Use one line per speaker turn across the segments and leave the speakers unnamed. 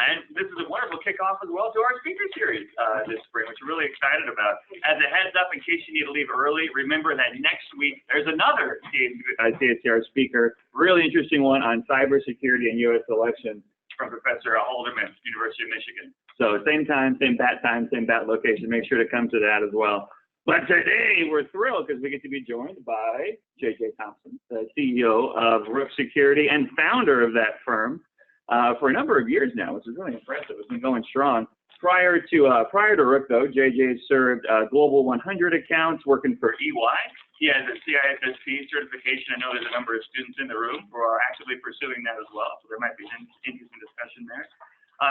And this is a wonderful kickoff as well to our speaker series this spring, which we're really excited about. As a heads up, in case you need to leave early, remember that next week there's another CACR speaker, really interesting one on cybersecurity and U.S. elections from Professor Holderman, University of Michigan. So same time, same bat location. Make sure to come to that as well. But today we're thrilled because we get to be joined by J.J. Thompson, the CEO of Rook Security and founder of that firm for a number of years now, which is really impressive. It's been going strong. Prior to Rook, though, J.J. served Global 100 accounts working for EY. He has a CISSP certification. I know there's a number of students in the room who are actively pursuing that as well, so there might be an interesting discussion there.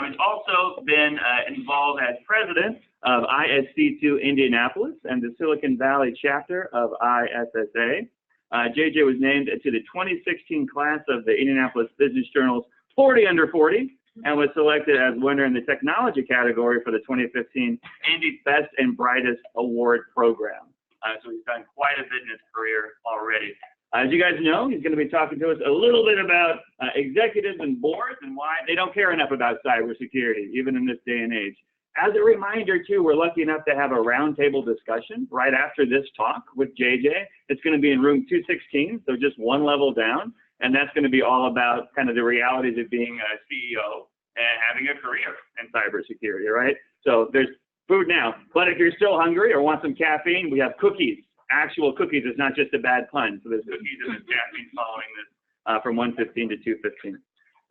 He's also been involved as president of ISC2 Indianapolis and the Silicon Valley chapter of ISSA. JJ was named to the 2016 class of the Indianapolis Business Journal's 40 Under 40 and was selected as winner in the technology category for the 2015 Indy Best and Brightest Award program. So he's done quite a bit in his career already. As you guys know, he's going to be talking to us a little bit about executives and boards and why they don't care enough about cybersecurity, even in this day and age. As a reminder, too, we're lucky enough to have a roundtable discussion right after this talk with JJ. It's going to be in room 216, so just one level down, and that's going to be all about kind of the realities of being a CEO and having a career in cybersecurity, right? So there's food now, but if you're still hungry or want some caffeine, we have cookies. Actual cookies. It's not just a bad pun. So there's cookies and there's caffeine following this from 1:15 to 2:15.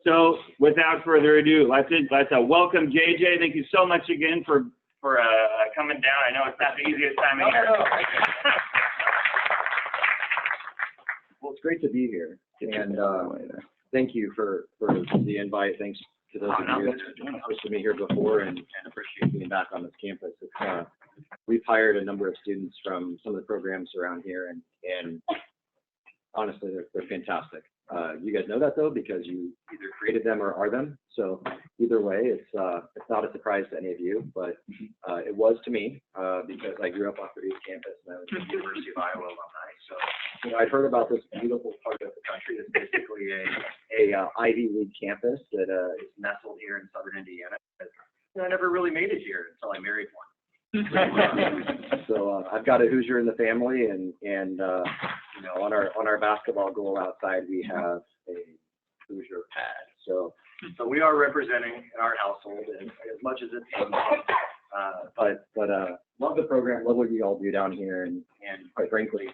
So without further ado, let's welcome JJ. Thank you so much again for coming down. I know it's not the easiest time of year.
Well, it's great to be here, and thank you for the invite. Thanks to those of you who hosted me here before, and appreciate being back on this campus. It's, we've hired a number of students from some of the programs around here, and honestly, they're fantastic. You guys know that, though, because you either created them or are them. So either way, it's not a surprise to any of you, but it was to me because I grew up on Purdue's campus and I was a University of Iowa alumni. So you know, I'd heard about this beautiful part of the country. It's basically a Ivy League campus that is nestled here in southern Indiana. And I never really made it here until I married one. So I've got a Hoosier in the family, and you know, on our basketball goal outside we have a Hoosier pad. So we are representing in our household, and as much as it's fun, but love the program, love what you all do down here, and quite frankly,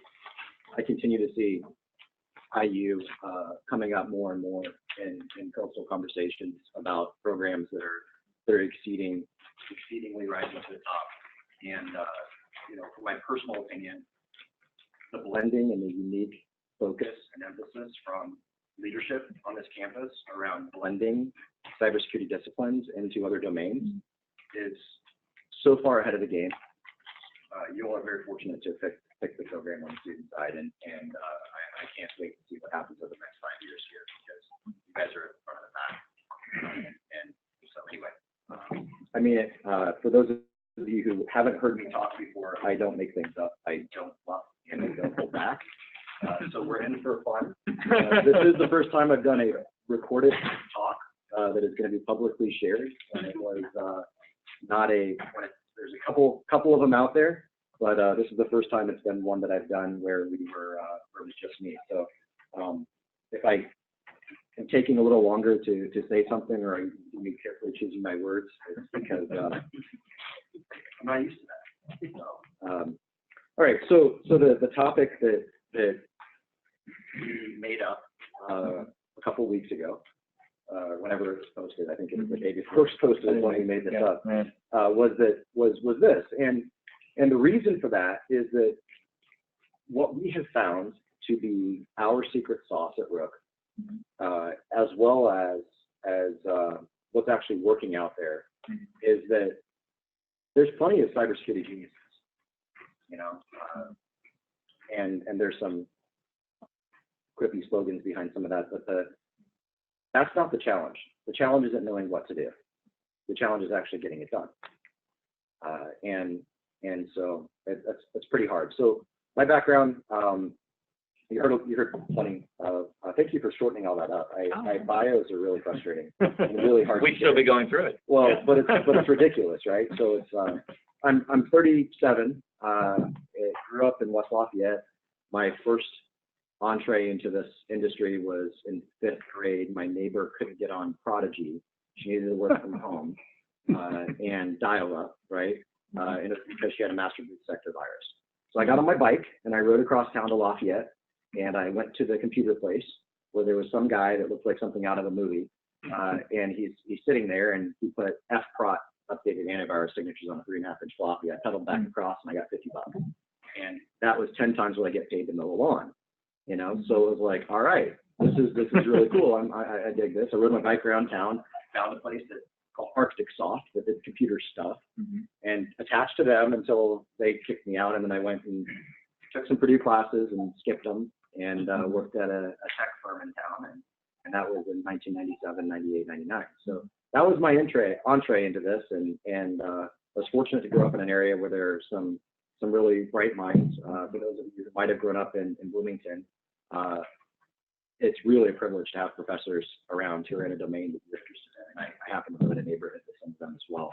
I continue to see IU coming up more and more in cultural conversations about programs that are exceedingly rising to the top. And you know, from my personal opinion, the blending and the unique focus and emphasis from leadership on this campus around blending cybersecurity disciplines into other domains is so far ahead of the game. You all are very fortunate to pick the program on the student side, and I can't wait to see what happens over the next 5 years here, because you guys are in front of the pack. And so anyway, I mean, for those of you who haven't heard me talk before, I don't make things up. I don't bluff and I don't hold back. So we're in for fun. This is the first time I've done a recorded talk that is going to be publicly shared. And it was not there's a couple of them out there, but this is the first time it's been one that I've done where it was just me. So if I am taking a little longer to say something, or I'm carefully choosing my words, it's because I'm not used to that. So, all right, so the topic that we made up a couple of weeks ago, whenever it was posted, I think it was the day before it was posted when we made this up, was this, and the reason for that is that what we have found to be our secret sauce at Rook, as well as what's actually working out there, is that there's plenty of cybersecurity geniuses, you know, and there's some quippy slogans behind some of that, but that's not the challenge. The challenge isn't knowing what to do. The challenge is actually getting it done. And so that's pretty hard. So my background, You heard plenty of, thank you for shortening all that up. My bios are really frustrating and really hard to
We'd still be going through it.
Well, but it's ridiculous, right? So it's, I'm 37, grew up in West Lafayette. My first entree into this industry was in 5th grade. My neighbor couldn't get on Prodigy. She needed to work from home, and dial-up, right? And it was because she had a master boot sector virus. So I got on my bike and I rode across town to Lafayette, and I went to the computer place where there was some guy that looked like something out of a movie, and he's sitting there, and he put FPROT updated antivirus signatures on a 3.5-inch floppy. I pedaled back across and I got $50, and that was 10 times what I get paid to mow a lawn. You know, so it was like, all right, this is really cool. I dig this. I rode my bike around town, found a place that called Arctic Soft that did computer stuff, and attached to them until they kicked me out. And then I went and took some Purdue classes and skipped them, and worked at a tech firm in town, and that was in 1997, 98, 99. So that was my entree into this, and I was fortunate to grow up in an area where there are some really bright minds. For those of you who might have grown up in Bloomington, it's really a privilege to have professors around who are in a domain that you're interested in. And I happen to live in a neighborhood with some of them as well.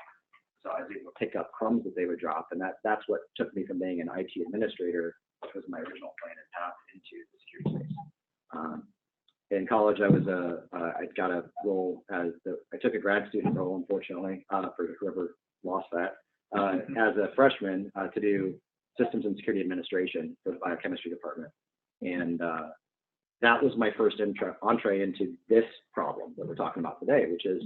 So I was able to pick up crumbs that they would drop, and that's what took me from being an IT administrator, which was my original plan and path, into the security space. In college, I got a role I took a grad student role, unfortunately, for whoever lost that, as a freshman to do systems and security administration for the biochemistry department. And that was my first entree into this problem that we're talking about today, which is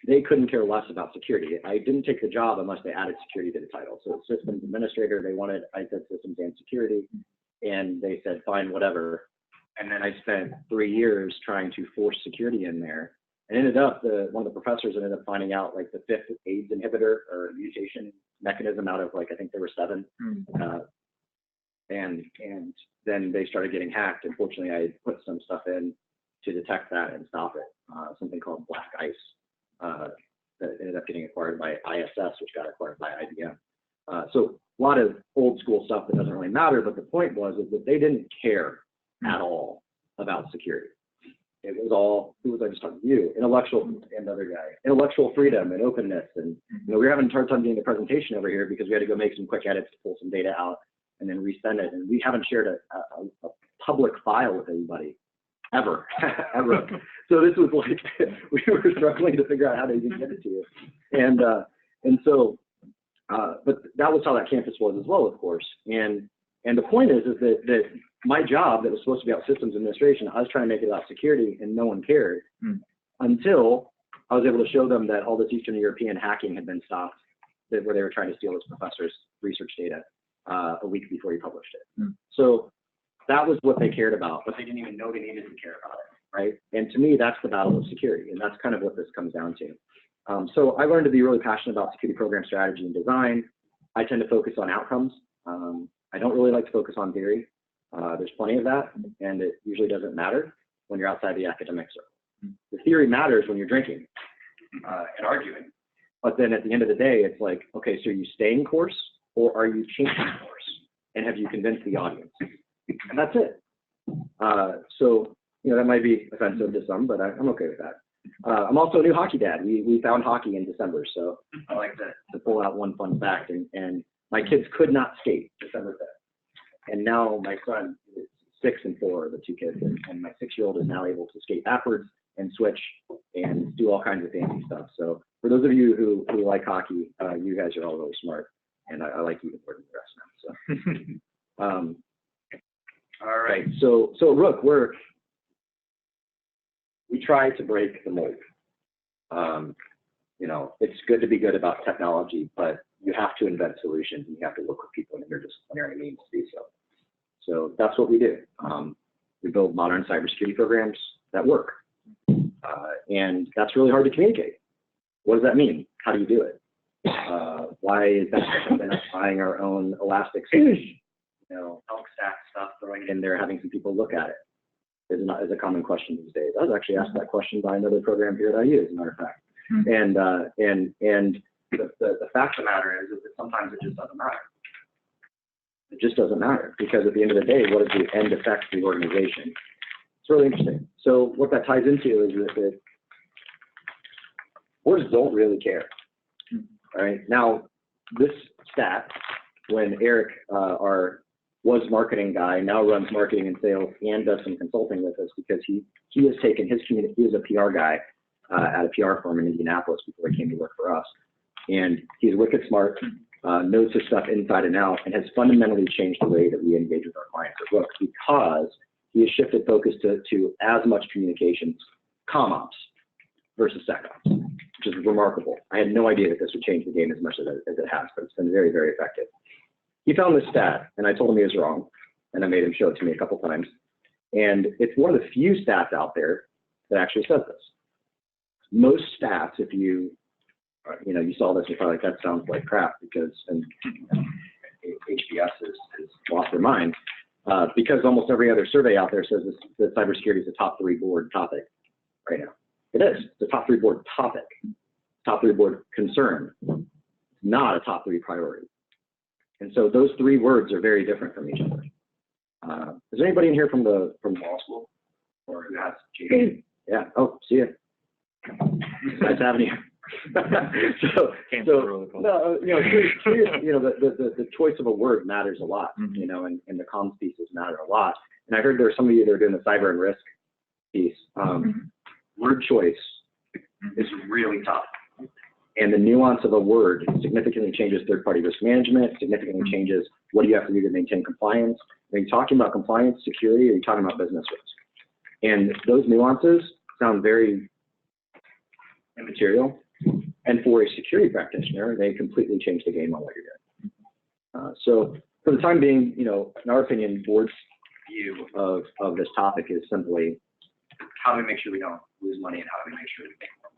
they couldn't care less about security. I didn't take the job unless they added security to the title. So systems administrator, I said systems and security, and they said, fine, whatever. And then I spent 3 years trying to force security in there, and ended up, one of the professors ended up finding out like the 5th AIDS inhibitor or mutation mechanism out of like, I think there were 7. And then they started getting hacked. And fortunately, I put some stuff in to detect that and stop it. Something called black ice that ended up getting acquired by ISS, which got acquired by IBM. So a lot of old school stuff that doesn't really matter. But the point was that they didn't care at all about security. It was I just talking to you, intellectual freedom and openness. And we were having a hard time getting the presentation over here because we had to go make some quick edits to pull some data out and then resend it. And we haven't shared a public file with anybody ever, ever. So this was like, we were struggling to figure out how to even get it to you. And so, but that was how that campus was as well, of course. And the point is that my job that was supposed to be about systems administration, I was trying to make it about security, and no one cared until I was able to show them that all this Eastern European hacking had been stopped, where they were trying to steal this professor's research data a week before he published it. So that was what they cared about, but they didn't even know they needed to care about it, right? And to me, that's the battle of security, and that's kind of what this comes down to. So I learned to be really passionate about security program strategy and design. I tend to focus on outcomes. I don't really like to focus on theory. There's plenty of that, and it usually doesn't matter when you're outside the academic circle. The theory matters when you're drinking and arguing, but then at the end of the day, it's like, okay, so are you staying course or are you changing course? And have you convinced the audience? And that's it. So, that might be offensive to some, but I'm okay with that. I'm also a new hockey dad. We found hockey in December, so I like to pull out one fun fact. And my kids could not skate December 5th. And now my son is 6 and 4, the 2 kids, and my 6-year-old is now able to skate backwards and switch and do all kinds of fancy stuff. So for those of you who like hockey, you guys are all really smart, and I like you more than the rest now. So, all right. So Rook, we try to break the mold. It's good to be good about technology, but you have to invent solutions, and you have to work with people in interdisciplinary means to do so. So that's what we do. We build modern cybersecurity programs that work. And that's really hard to communicate. What does that mean? How do you do it? Why is that different than us buying our own Elasticsearch, elk stack stuff, throwing it in there, having some people look at it? Is a common question these days. I was actually asked that question by another program here that I use, as a matter of fact. And the fact of the matter is that sometimes it just doesn't matter. It just doesn't matter, because at the end of the day, what is the end effect of the organization? It's really interesting. So what that ties into is that boards don't really care. All right. Now, this stat, when Eric, was marketing guy, now runs marketing and sales and does some consulting with us, because he has taken his community. He was a PR guy at a PR firm in Indianapolis before he came to work for us, and he's wicked smart, knows his stuff inside and out, and has fundamentally changed the way that we engage with our clients at Rook, because he has shifted focus to as much communications, commops versus SecOps, which is remarkable. I had no idea that this would change the game as much as it has, but it's been very, very effective. He found this stat, and I told him he was wrong, and I made him show it to me a couple times. And it's one of the few stats out there that actually says this. Most stats, if you saw this, you're probably like, that sounds like crap, because HBS has lost their mind, because almost every other survey out there says that cybersecurity is a top 3 board topic right now. It is. It's a top 3 board topic, top 3 board concern, not a top 3 priority. And so those 3 words are very different from each other. Is there anybody in here from law school, or who has GD? Yeah. Oh, see you. Nice having you. The choice of a word matters a lot, and the comms pieces matter a lot. And I heard there are some of you that are doing the cyber and risk piece. Word choice is really tough. And the nuance of a word significantly changes third-party risk management, significantly changes what do you have to do to maintain compliance. Are you talking about compliance, security, or are you talking about business risk? And those nuances sound very immaterial. And for a security practitioner, they completely change the game on what you're doing. So for the time being, in our opinion, board's view of this topic is simply how do we make sure we don't lose money, and how do we make sure we make more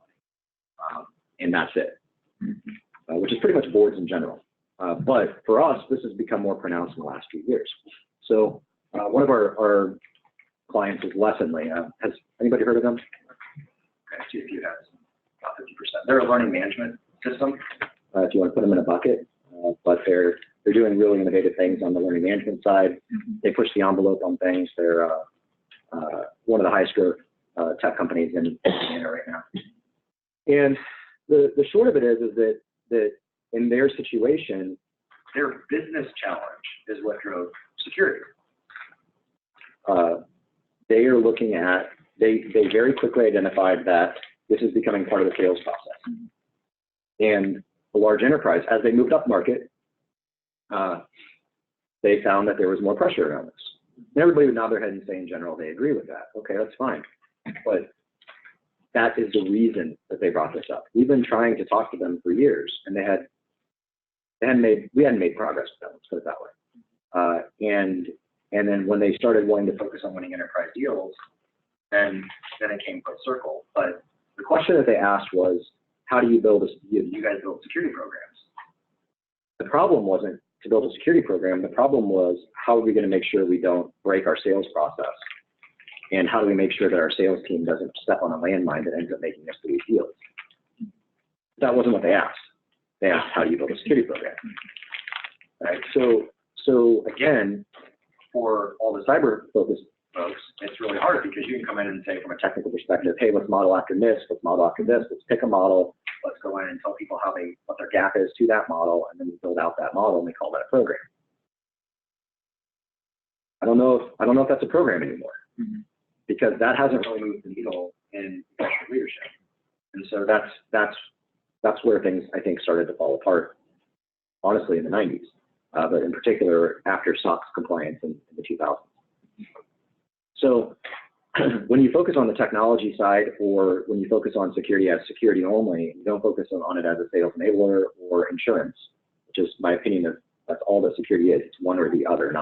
money? And that's it, which is pretty much boards in general. But for us, this has become more pronounced in the last few years. So one of our clients is Lessonly. Has anybody heard of them? Okay, see if you have about 50%. They're a learning management system, if you want to put them in a bucket, but they're doing really innovative things on the learning management side. They push the envelope on things. They're one of the highest growth tech companies in Indiana right now. And the short of it is that in their situation, their business challenge is what drove security. They are looking at, they very quickly identified that this is becoming part of the sales process. And the large enterprise, as they moved up market, they found that there was more pressure around this. And everybody would nod their head and say in general they agree with that. Okay, that's fine. But that is the reason that they brought this up. We've been trying to talk to them for years, and we hadn't made progress with them, let's put it that way. And then when they started wanting to focus on winning enterprise deals, then it came full circle. But the question that they asked was, how do you guys build security programs? The problem wasn't to build a security program. The problem was, how are we going to make sure we don't break our sales process? And how do we make sure that our sales team doesn't step on a landmine that ends up making us lose deals? That wasn't what they asked. They asked, how do you build a security program? All right. So again, for all the cyber-focused folks, it's really hard, because you can come in and say, from a technical perspective, hey, let's model after this, let's model after this, let's pick a model, let's go in and tell people what their gap is to that model, and then we build out that model and we call that a program. I don't know if that's a program anymore, because that hasn't really moved the needle in executive leadership. And so that's where things, I think, started to fall apart, honestly, in the 90s, but in particular after SOX compliance in the 2000s. So when you focus on the technology side, or when you focus on security as security only, you don't focus on it as a sales enabler or insurance, which is my opinion that's all that security is. It's one or the other,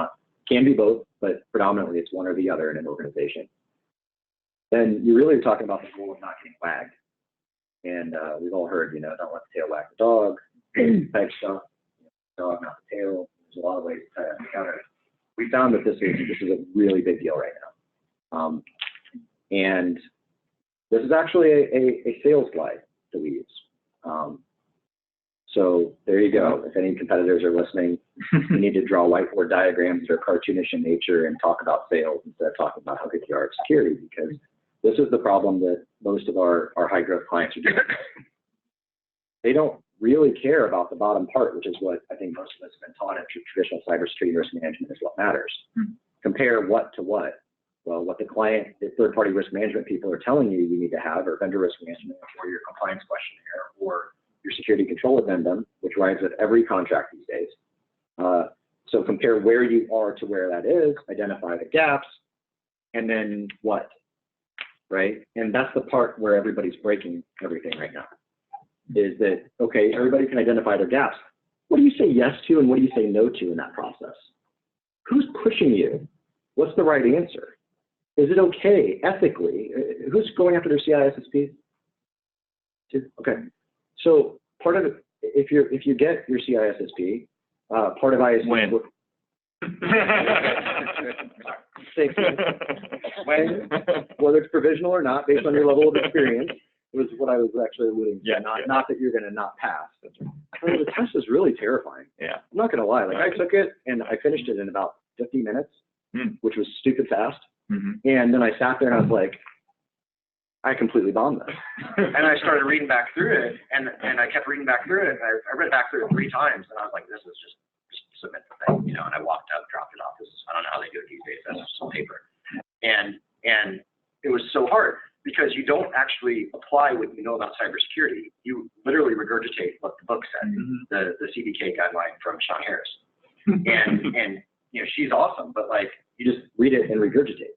can be both, but predominantly it's one or the other in an organization. Then you're really talking about the goal of not getting wagged. And we've all heard, don't let the tail wag the dog, type stuff, dog, not the tail. There's a lot of ways to counter it. We found that this is a really big deal right now. And this is actually a sales slide that we use. So there you go. If any competitors are listening, you need to draw whiteboard diagrams that are cartoonish in nature and talk about sales instead of talking about how good you are at security, because this is the problem that most of our high growth clients are doing. They don't really care about the bottom part, which is what I think most of us have been taught in traditional cybersecurity risk management is what matters. Compare what to what? Well, what the third-party risk management people are telling you you need to have, or vendor risk management, or your compliance questionnaire, or your security control addendum, which arrives with every contract these days. So compare where you are to where that is, identify the gaps, and then what, right? And that's the part where everybody's breaking everything right now, is that, okay, everybody can identify their gaps. What do you say yes to and what do you say no to in that process? Who's pushing you? What's the right answer? Is it okay ethically? Who's going after their CISSP? Okay. So part of it, if you get your CISSP, part of ISP
when
whether it's provisional or not, based on your level of experience, was what I was actually alluding to.
Yeah,
not that you're going to not pass. I mean, the test is really terrifying.
Yeah.
I'm not going to lie. Like I took it and I finished it in about 50 minutes, which was stupid fast. And then I sat there and I was like, I completely bombed this. And I started reading back through it, and I kept reading back through it. And I read back through it 3 times, and I was like, this is just submit the thing, you know. And I walked up, dropped it off. I don't know how they do it these days. That's just on paper. And it was so hard because you don't actually apply what you know about cybersecurity. You literally regurgitate what the book said, the CDK guideline from Sean Harris. And you know, she's awesome, but like you just read it and regurgitate.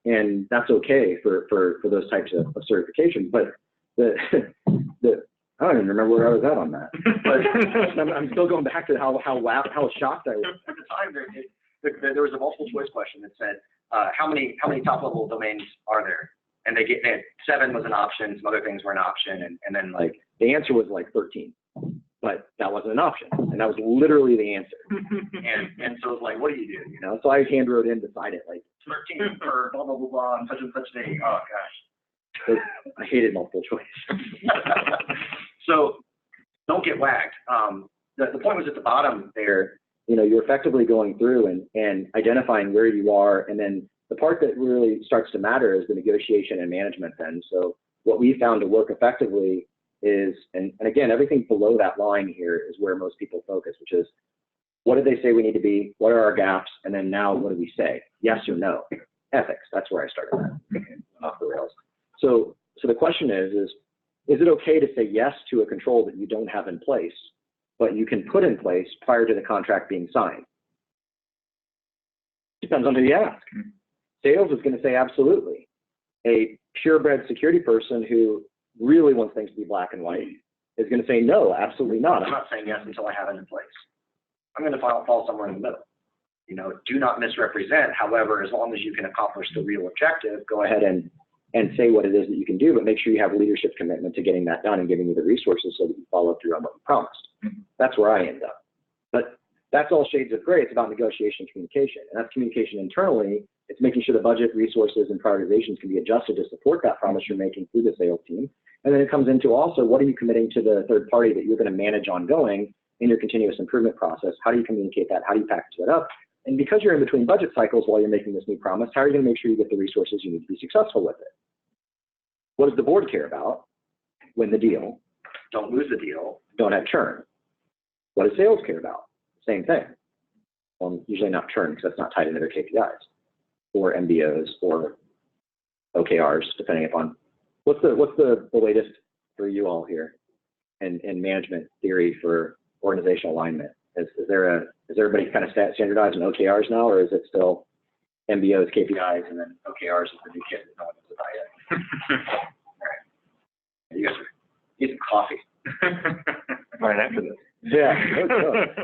And that's okay for those types of certifications. But I don't even remember where I was at on that. But I'm still going back to how shocked I was. At the time, there was a multiple choice question that said, how many top level domains are there? And they had 7 was an option, some other things were an option, and then like the answer was like 13. But that wasn't an option, and that was literally the answer. and so it was like, what do? You know, so I hand wrote in beside it like 13 for blah blah blah blah on such and such day. Oh gosh, I hated multiple choice. So don't get whacked. The point was at the bottom there. You know, you're effectively going through and identifying where you are, and then the part that really starts to matter is the negotiation and management then. So what we found to work effectively is, and again, everything below that line here is where most people focus, which is what did they say we need to be? What are our gaps? And then now what do we say? Yes or no? Ethics, that's where I started at, off the rails. So the question is it okay to say yes to a control that you don't have in place, but you can put in place prior to the contract being signed? Depends on who you ask. Sales is going to say absolutely. A purebred security person who really wants things to be black and white is going to say no, absolutely not. I'm not saying yes until I have it in place. I'm going to fall somewhere in the middle. You know, do not misrepresent. However, as long as you can accomplish the real objective, go ahead and say what it is that you can do, but make sure you have leadership commitment to getting that done and giving you the resources so that you follow through on what you promised. That's where I end up. But that's all shades of gray. It's about negotiation and communication. And that's communication internally. It's making sure the budget, resources, and prioritizations can be adjusted to support that promise you're making through the sales team. And then it comes into also, what are you committing to the third party that you're going to manage ongoing in your continuous improvement process? How do you communicate that? How do you package that up? And because you're in between budget cycles while you're making this new promise, how are you going to make sure you get the resources you need to be successful with it? What does the board care about? Win the deal. Don't lose the deal. Don't have churn. What does sales care about? Same thing. Well, usually not churn because that's not tied into their KPIs or MBOs or OKRs, depending upon what's the latest for you all here in management theory for organizational alignment. Is everybody kind of standardized on OKRs now, or is it still MBOs, KPIs, and then OKRs is the new kid that no one knows about yet? All right. You guys are getting coffee.
Right after this.
Yeah.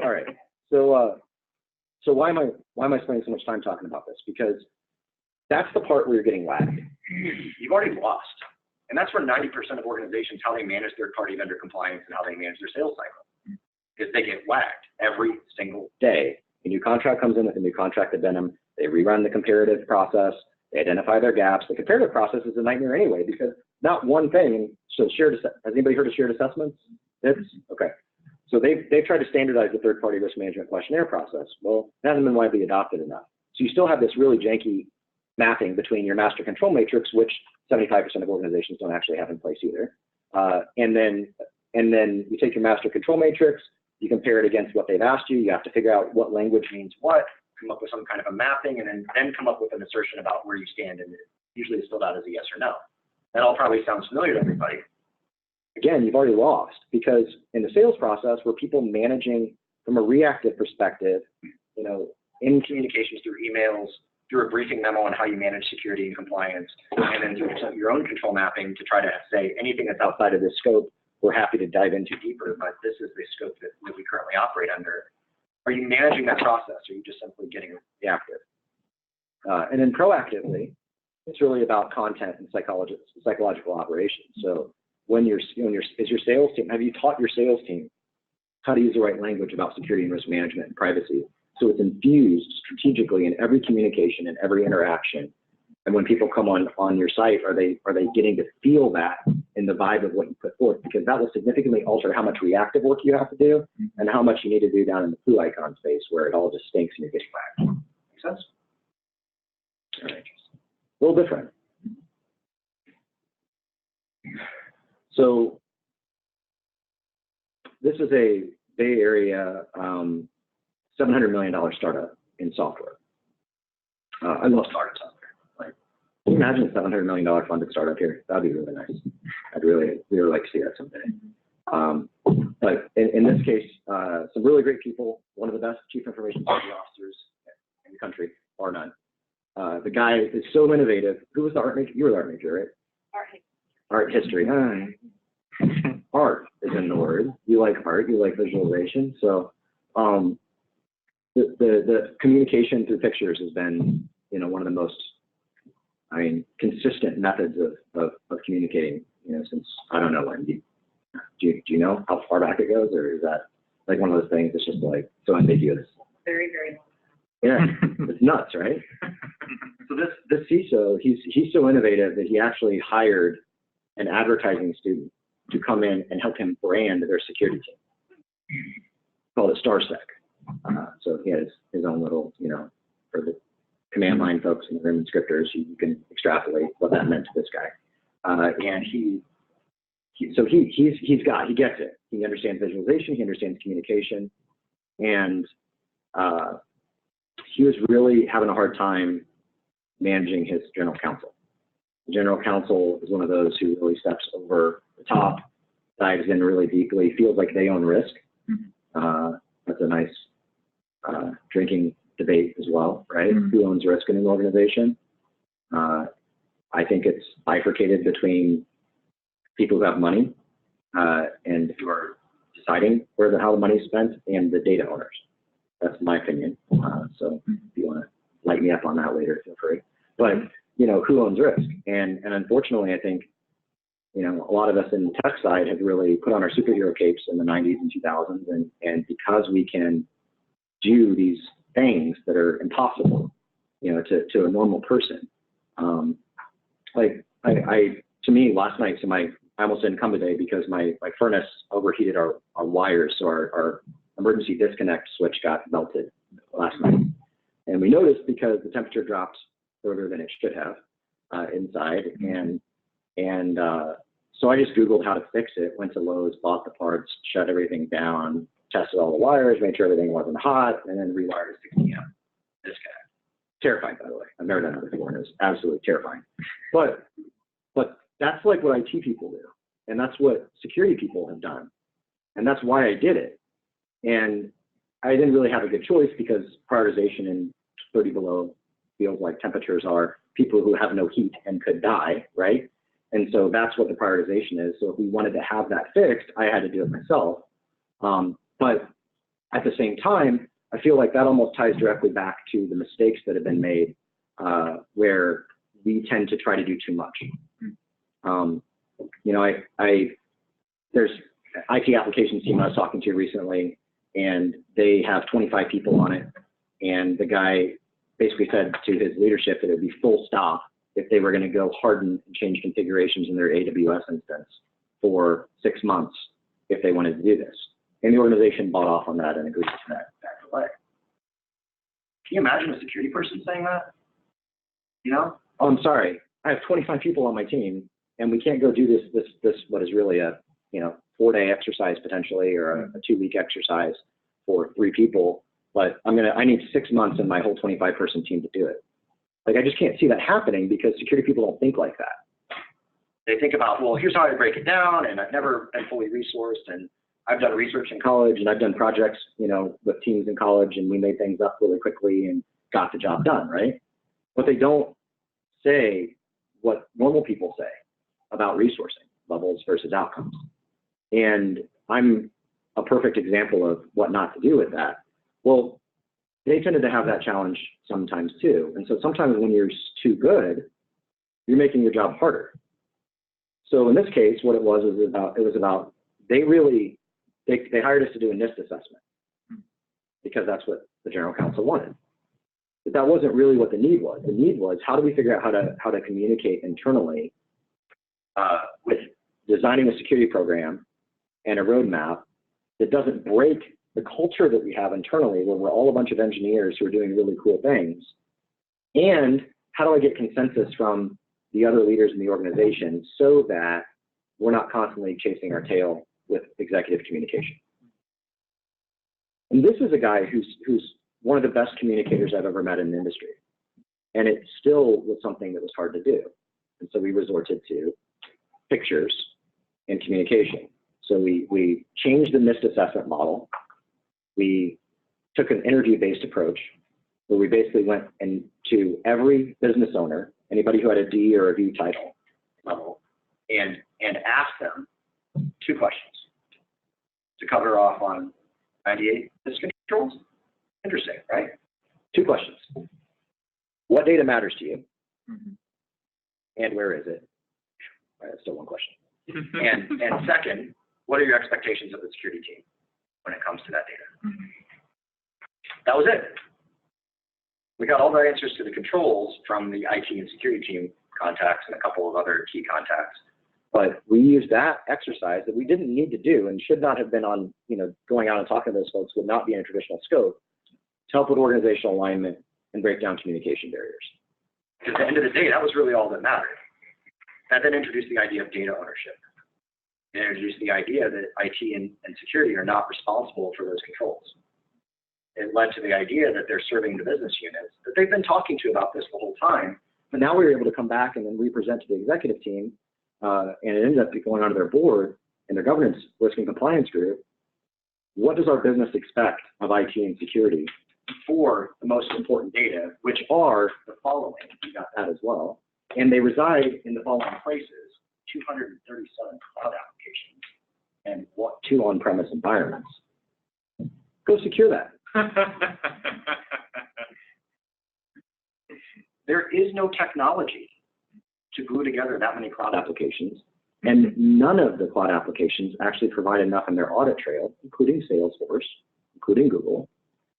All right. So why am I spending so much time talking about this? Because that's the part where you're getting whacked. You've already lost. And that's for 90% of organizations, how they manage their party vendor compliance and how they manage their sales cycle. Is they get whacked every single day. A new contract comes in with a new contract addendum. They rerun the comparative process. They identify their gaps. The comparative process is a nightmare anyway, because not one thing. So has anybody heard of shared assessments? It's okay. So they've tried to standardize the third-party risk management questionnaire process. Well, it hasn't been widely adopted enough. So you still have this really janky mapping between your master control matrix, which 75% of organizations don't actually have in place either. And then you take your master control matrix, you compare it against what they've asked you. You have to figure out what language means what, come up with some kind of a mapping, and then come up with an assertion about where you stand. And usually it's filled out as a yes or no. That all probably sounds familiar to everybody. Again, you've already lost, because in the sales process, we're people managing from a reactive perspective, you know, in communications through emails, through a briefing memo on how you manage security and compliance, and then through your own control mapping to try to say anything that's outside of this scope, we're happy to dive into deeper, but this is the scope that we currently operate under. Are you managing that process, or are you just simply getting reactive? And then proactively, it's really about content and psychological operations. So is your sales team, have you taught your sales team how to use the right language about security and risk management and privacy? So it's infused strategically in every communication and every interaction. And when people come on your site, are they getting to feel that in the vibe of what you put forth? Because that will significantly alter how much reactive work you have to do and how much you need to do down in the foo icon space where it all just stinks and you're getting whacked. Make sense? All right. A little different. So this is a Bay Area $700 million startup in software. I love startups out there. Like, can you imagine a $700 million funded startup here? That'd be really nice. I'd really like to see that someday. But in this case, some really great people, one of the best chief information security officers in the country, bar none. The guy is so innovative. Who was the art major? You were the art major, right? Art history. Art is in the word. You like art, you like visualization. So the communication through pictures has been, you know, one of the most, consistent methods of communicating, you know, since I don't know when. Do you know how far back it goes, or is that like one of those things that's just like so ambiguous?
Very, very long.
Yeah, it's nuts, right? So this CISO, he's so innovative that he actually hired an advertising student to come in and help him brand their security team. Called it StarSec. So he has his own little, you know, for the command line folks in the room and scripters, you can extrapolate what that meant to this guy. And he gets it. He understands visualization, he understands communication, and he was really having a hard time managing his general counsel. The general counsel is one of those who really steps over the top, dives in really deeply, feels like they own risk. That's a nice drinking debate as well, right? Who owns risk in an organization? I think it's bifurcated between people who have money and who are deciding how the money is spent, and the data owners. That's my opinion. So if you want to light me up on that later, feel free. But, you know, who owns risk? And unfortunately, I think, you know, a lot of us in the tech side have really put on our superhero capes in the 90s and 2000s. And because we can do these things that are impossible, you know, to a normal person. To me, last night, I almost didn't come today because my furnace overheated our wires. So our emergency disconnect switch got melted last night. And we noticed because the temperature dropped further than it should have inside. And so I just Googled how to fix it, went to Lowe's, bought the parts, shut everything down, tested all the wires, made sure everything wasn't hot, and then rewired at 6 p.m. Disconnect. Terrifying, by the way. I've never done that before, and it was absolutely terrifying. But that's like what IT people do, and that's what security people have done, and that's why I did it. And I didn't really have a good choice because prioritization in 30 below feels like temperatures are people who have no heat and could die, right? And so that's what the prioritization is. So if we wanted to have that fixed, I had to do it myself. But at the same time, I feel like that almost ties directly back to the mistakes that have been made where we tend to try to do too much. You know, there's IT applications team I was talking to recently, and they have 25 people on it. And the guy basically said to his leadership that it would be full stop if they were going to go harden and change configurations in their AWS instance for 6 months if they wanted to do this. And the organization bought off on that and agreed to that delay. Can you imagine a security person saying that? You know, oh, I'm sorry, I have 25 people on my team, and we can't go do this what is really a 4-day exercise potentially, or a 2-week exercise for 3 people, but I need 6 months and my whole 25-person team to do it. Like, I just can't see that happening because security people don't think like that. They think about, well, here's how I break it down, and I've never been fully resourced, and I've done research in college, and I've done projects, with teams in college, and we made things up really quickly and got the job done, right? But they don't say what normal people say about resourcing levels versus outcomes. And I'm a perfect example of what not to do with that. Well, they tended to have that challenge sometimes too. And so sometimes when you're too good, you're making your job harder. So in this case, what it was about they hired us to do a NIST assessment because that's what the general counsel wanted. But that wasn't really what the need was. The need was, how do we figure out how to communicate internally with designing a security program and a roadmap that doesn't break the culture that we have internally, where we're all a bunch of engineers who are doing really cool things. And how do I get consensus from the other leaders in the organization so that we're not constantly chasing our tail with executive communication? And this is a guy who's one of the best communicators I've ever met in the industry. And it still was something that was hard to do. And so we resorted to pictures and communication. So we changed the NIST assessment model. We took an interview-based approach where we basically went into every business owner, anybody who had a D or a V title level, and asked them 2 questions to cover off on 98 business controls. Interesting, right? 2 questions. What data matters to you? And where is it? All right, that's still 1 question. And second, what are your expectations of the security team when it comes to that data? That was it. We got all the answers to the controls from the IT and security team contacts and a couple of other key contacts. But we used that exercise that we didn't need to do and should not have been on, going out and talking to those folks would not be in a traditional scope, to help with organizational alignment and break down communication barriers. Because at the end of the day, that was really all that mattered. That then introduced the idea of data ownership. It introduced the idea that IT and security are not responsible for those controls. It led to the idea that they're serving the business units that they've been talking to about this the whole time, but now we were able to come back and then represent to the executive team, and it ended up going onto their board and their governance risk and compliance group. What does our business expect of IT and security for the most important data, which are the following? We got that as well. And they reside in the following places: 237 cloud applications and 2 on-premise environments. Go secure that. There is no technology to glue together that many cloud applications, and none of the cloud applications actually provide enough in their audit trail, including Salesforce, including Google,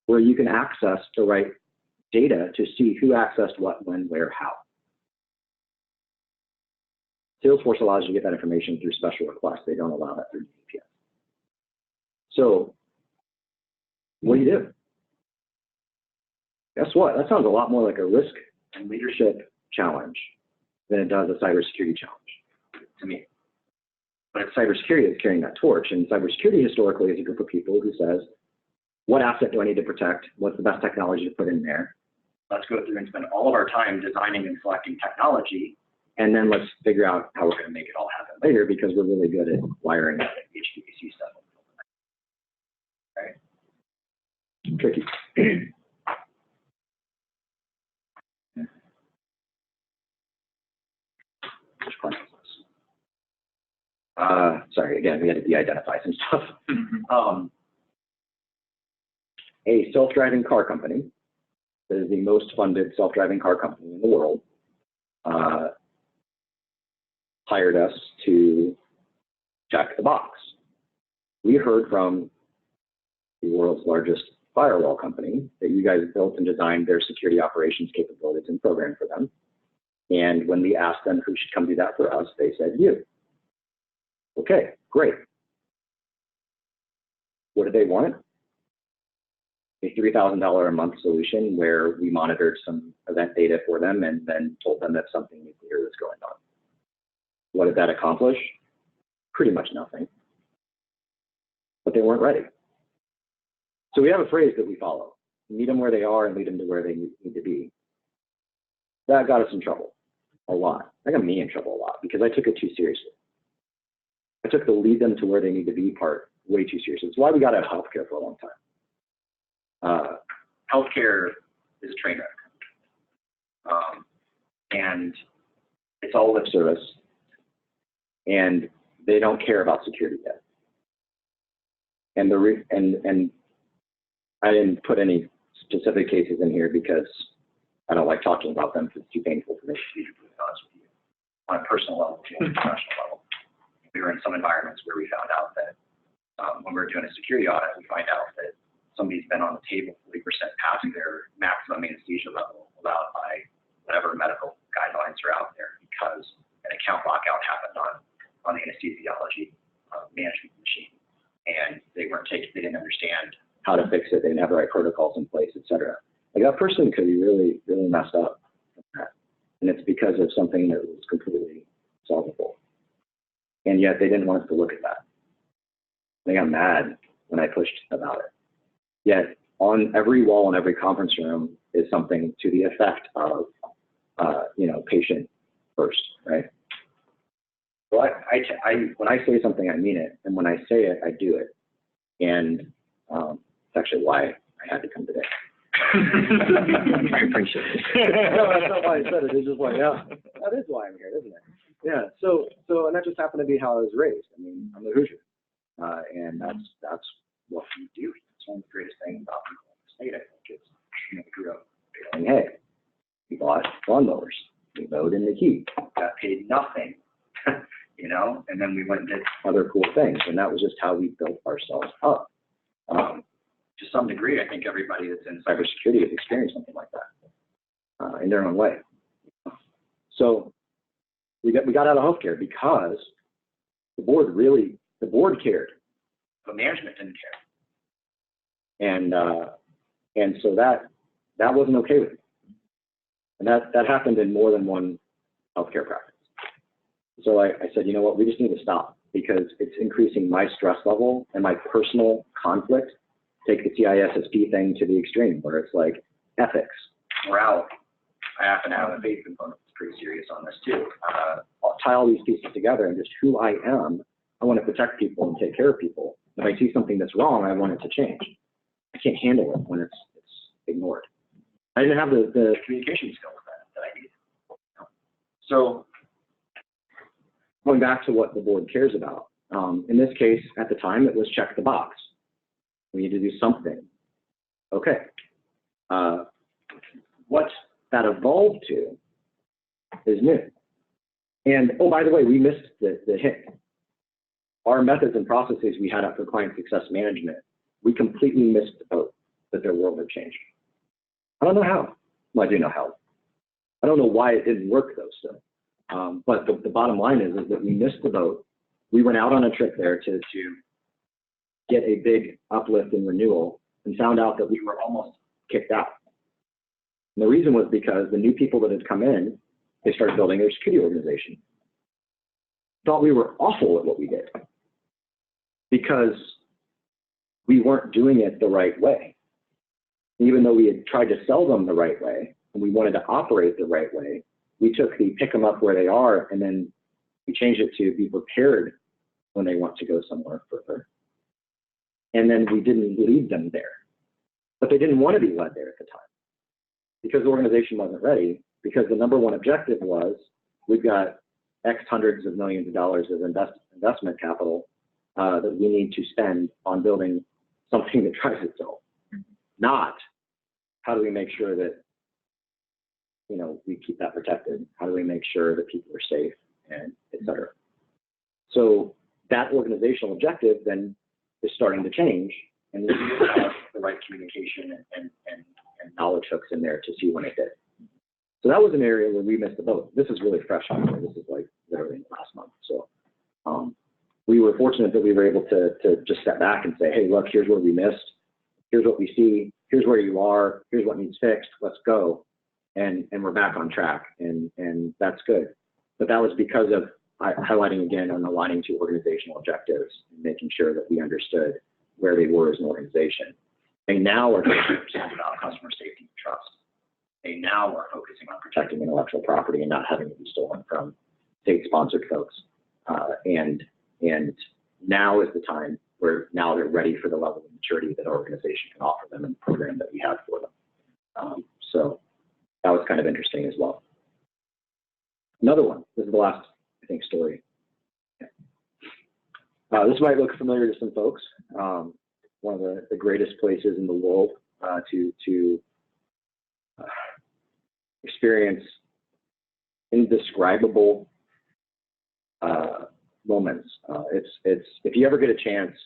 where you can access the right data to see who accessed what, when, where, how. Salesforce allows you to get that information through special requests. They don't allow that through VPN. So what do you do? Guess what? That sounds a lot more like a risk and leadership challenge than it does a cybersecurity challenge to me. But cybersecurity is carrying that torch, and cybersecurity historically is a group of people who says, what asset do I need to protect? What's the best technology to put in there? Let's go through and spend all of our time designing and selecting technology, and then let's figure out how we're going to make it all happen later, because we're really good at wiring that HVAC stuff. Right? Tricky. Sorry, again, we had to de-identify some stuff. A self-driving car company that is the most funded self-driving car company in the world hired us to check the box. We heard from the world's largest firewall company that you guys built and designed their security operations capabilities and program for them. And when we asked them who should come do that for us, they said you. Okay, great. What did they want? A $3,000 a month solution where we monitored some event data for them and then told them that something nuclear was going on. What did that accomplish? Pretty much nothing. But they weren't ready. So we have a phrase that we follow: meet them where they are and lead them to where they need to be. That got us in trouble a lot. That got me in trouble a lot because I took it too seriously. I took the lead them to where they need to be part way too seriously. It's why we got out of healthcare for a long time. Healthcare is a train wreck. And it's all lip service. And they don't care about security yet. And I didn't put any specific cases in here because I don't like talking about them because it's too painful for me to be honest with you. On a personal level, and professional level, we were in some environments where we found out that when we were doing a security audit, we find out that somebody's been on the table 40% past their maximum anesthesia level allowed by whatever medical guidelines are out there because an account lockout happened on the anesthesiology management machine, and they didn't understand how to fix it. They didn't have the right protocols in place, et cetera. Like that person could be really, really messed up. And it's because of something that was completely solvable. And yet they didn't want us to look at that. They got mad when I pushed about it. Yet on every wall in every conference room is something to the effect of, patient first, right? So when I say something, I mean it. And when I say it, I do it. And it's actually why I had to come today. I appreciate it. No, that's not why I said it. It's just like, yeah, that is why I'm here, isn't it? Yeah. So, and that just happened to be how I was raised. I mean, I'm a Hoosier, and that's what we do. It's one of the greatest things about people in the state. I think is we grew up saying, hey, we bought lawnmowers, we mowed in the heat, got paid nothing, and then we went and did other cool things, and that was just how we built ourselves up. To some degree, I think everybody that's in cybersecurity has experienced something like that in their own way. So we got out of healthcare because the board cared, but management didn't care, and so that wasn't okay with me, and that happened in more than one healthcare practice. So I said, you know what, we just need to stop because it's increasing my stress level and my personal conflict. Take the CISSP thing to the extreme, where it's like ethics, morality. I happen to have a faith component that's pretty serious on this too. I'll tie all these pieces together and just who I am. I want to protect people and take care of people. If I see something that's wrong, I want it to change. I can't handle it when it's ignored. I didn't have the communication skills that I needed. So going back to what the board cares about, in this case, at the time, it was check the box. We need to do something. Okay. What that evolved to is new. And, oh, by the way, we missed the hit. Our methods and processes we had up for client success management, we completely missed the boat that their world had changed. I don't know how. Well, I do know how. I don't know why it didn't work, though, still. But the bottom line is that we missed the boat. We went out on a trip there to get a big uplift in renewal and found out that we were almost kicked out. And the reason was because the new people that had come in, they started building their security organization. Thought we were awful at what we did because we weren't doing it the right way. Even though we had tried to sell them the right way and we wanted to operate the right way, we took the pick them up where they are and then we changed it to be prepared when they want to go somewhere further. And then we didn't lead them there. But they didn't want to be led there at the time because the organization wasn't ready, because the number one objective was we've got X hundreds of millions of dollars of investment capital that we need to spend on building something that drives itself. Not how do we make sure that we keep that protected? How do we make sure that people are safe and et cetera? So that organizational objective then is starting to change, and we have the right communication and knowledge hooks in there to see when it did. So that was an area where we missed the boat. This is really fresh on me. This is like literally in the last month. So we were fortunate that we were able to just step back and say, hey, look, here's what we missed. Here's what we see. Here's where you are. Here's what needs fixed. Let's go. And we're back on track. And that's good. But that was because of highlighting again on aligning to organizational objectives and making sure that we understood where they were as an organization. They now are concerned about customer safety and trust. They now are focusing on protecting intellectual property and not having it be stolen from state-sponsored folks. And now is the time where now they're ready for the level of maturity that our organization can offer them and the program that we have for them. So that was kind of interesting as well. Another one, this is the last, I think, story. This might look familiar to some folks. One of the greatest places in the world to experience indescribable moments. It's if you ever get a chance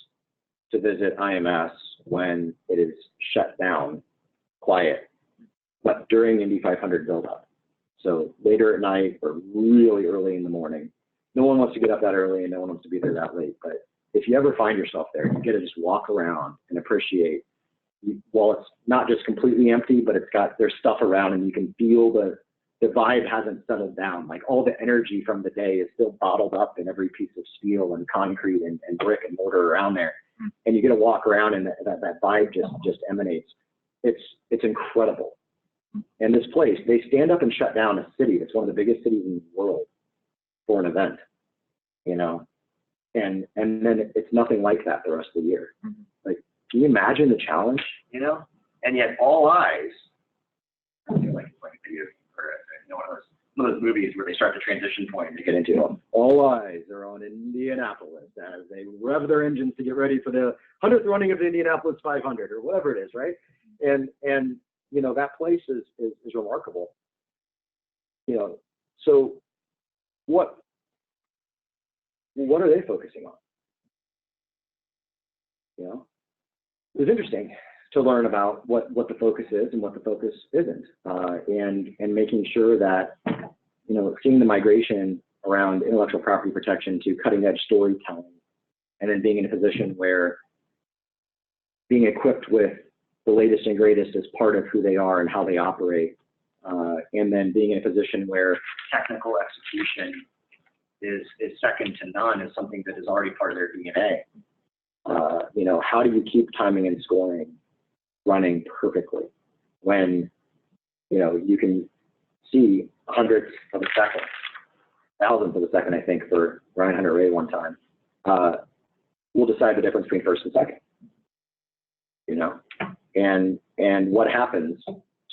to visit IMS when it is shut down, quiet, but during Indy 500 buildup. So later at night or really early in the morning. No one wants to get up that early and no one wants to be there that late. But if you ever find yourself there, you get to just walk around and appreciate, while it's not just completely empty, but there's stuff around and you can feel the vibe hasn't settled down. Like all the energy from the day is still bottled up in every piece of steel and concrete and brick and mortar around there. And you get to walk around and that vibe just emanates. It's incredible. And this place, they stand up and shut down a city that's one of the biggest cities in the world for an event, you know, and then it's nothing like that the rest of the year. Like, can you imagine the challenge, you know? And yet all eyes, like a video or one of those movies where they start the transition point and they get into it. All eyes are on Indianapolis as they rev their engines to get ready for the 100th running of the Indianapolis 500 or whatever it is, right? And you know, that place is remarkable. You know, so what are they focusing on? You know, it was interesting to learn about what the focus is and what the focus isn't, and making sure that, you know, seeing the migration around intellectual property protection to cutting edge storytelling, and then being in a position where being equipped with the latest and greatest is part of who they are and how they operate, and then being in a position where technical execution is second to none is something that is already part of their DNA. You know, how do you keep timing and scoring running perfectly when, you know, you can see hundredths of a second, thousandths of a second, I think, for Ryan Hunter Ray one time, will decide the difference between first and second, you know? And what happens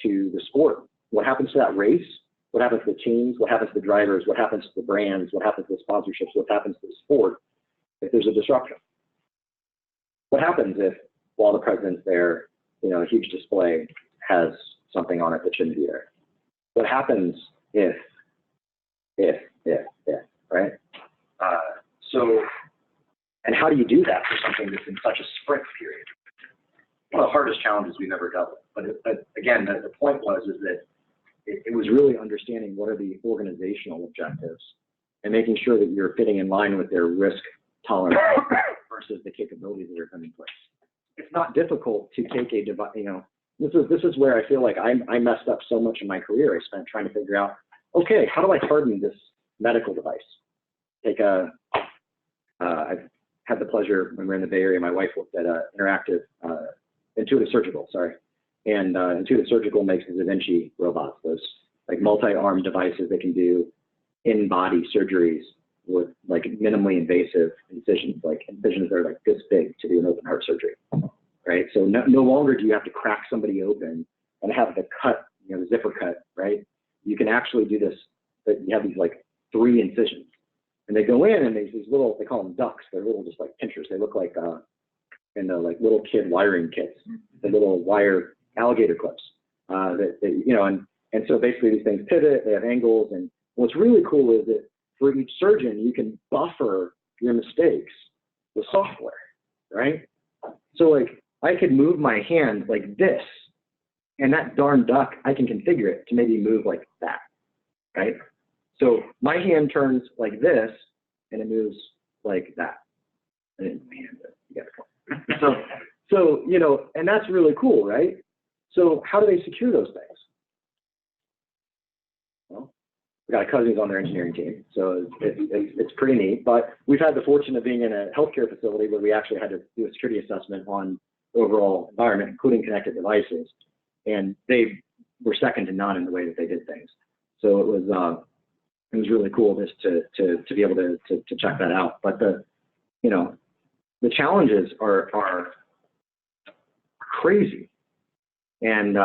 to the sport? What happens to that race? What happens to the teams? What happens to the drivers? What happens to the brands? What happens to the sponsorships? What happens to the sport if there's a disruption? What happens if, while the president's there, you know, a huge display has something on it that shouldn't be there? What happens if, right? So, and how do you do that for something that's in such a sprint period? One of the hardest challenges we've ever dealt with. But again, the point is that it was really understanding what are the organizational objectives and making sure that you're fitting in line with their risk tolerance versus the capabilities that are coming in place. It's not difficult to take a device, you know, this is where I feel like I messed up so much in my career. I spent trying to figure out, okay, how do I harden this medical device? I've had the pleasure when we were in the Bay Area, my wife worked at Intuitive Surgical, and Intuitive Surgical makes the Da Vinci robots, those like multi-arm devices that can do in-body surgeries with like minimally invasive incisions, like incisions that are like this big to do an open heart surgery, right? So no longer do you have to crack somebody open and have the cut, you know, the zipper cut, right? You can actually do this, but you have these like 3 incisions, and they go in and these little, they call them ducks. They're little, just like pinchers. They look like in the like little kid wiring kits, the little wire alligator clips, that you know, and so basically these things pivot, they have angles, and what's really cool is that for each surgeon, you can buffer your mistakes with software, right? So like I could move my hand like this, and that darn duck, I can configure it to maybe move like that, right? So my hand turns like this, and it moves like that. So, you know, and that's really cool, right? So how do they secure those things? Well, we got a cousins on their engineering team, so it's pretty neat. But we've had the fortune of being in a healthcare facility where we actually had to do a security assessment on the overall environment, including connected devices, and they were second to none in the way that they did things. So it was really cool just to be able to check that out. But the challenges are crazy, and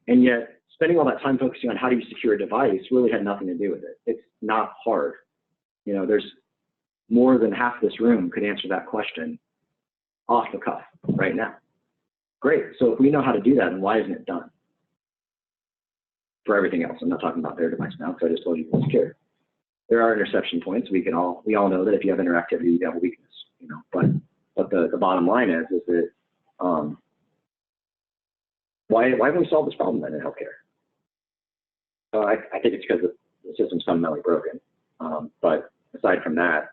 yet spending all that time focusing on how do you secure a device really had nothing to do with it. It's not hard. You know, there's more than half this room could answer that question off the cuff right now. Great. So if we know how to do that, then why isn't it done? For everything else, I'm not talking about their device now because I just told you it's secure. There are interception points. We all know that if you have interactivity, you have a weakness. You know, but the bottom line is that why haven't we solved this problem then in healthcare? I think it's because the system's fundamentally broken. But aside from that,